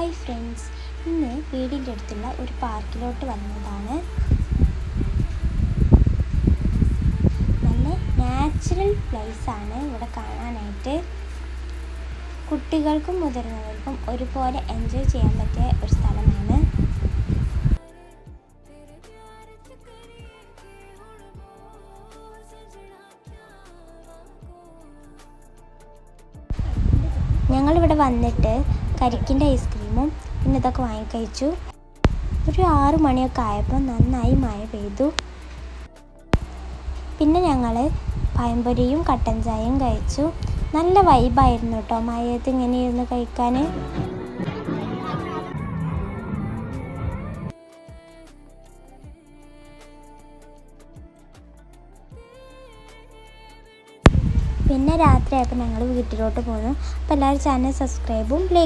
Hi friends, ഇന്ന് വീടിൻ്റെ അടുത്തുള്ള ഒരു പാർക്കിലോട്ട് വന്നതാണ്. നല്ല നാച്ചുറൽ പ്ലേസ് ആണ് ഇവിടെ കാണാനായിട്ട്. കുട്ടികൾക്കും മുതിർന്നവർക്കും ഒരുപോലെ എൻജോയ് ചെയ്യാൻ പറ്റിയ ഒരു സ്ഥലമാണ്. ഞങ്ങളിവിടെ വന്നിട്ട് കരിക്കിൻ്റെ ഐസ്ക്രീമും പിന്നെ ഇതൊക്കെ വാങ്ങിക്കഴിച്ചു. ഒരു 6 മണിയൊക്കെ ആയപ്പോൾ നന്നായി മഴ പെയ്തു. പിന്നെ ഞങ്ങൾ പഴംപൊരിയും കട്ടൻ ചായയും കഴിച്ചു. നല്ല വൈബായിരുന്നു കേട്ടോ മഴയത്ത് ഇങ്ങനെ ഇരുന്ന് കഴിക്കാൻ. പിന്നെ രാത്രിയായപ്പോൾ ഞങ്ങൾ വീട്ടിലോട്ട് പോന്നു. അപ്പോൾ എല്ലാവരും ചാനൽ സബ്സ്ക്രൈബും ലൈക്കും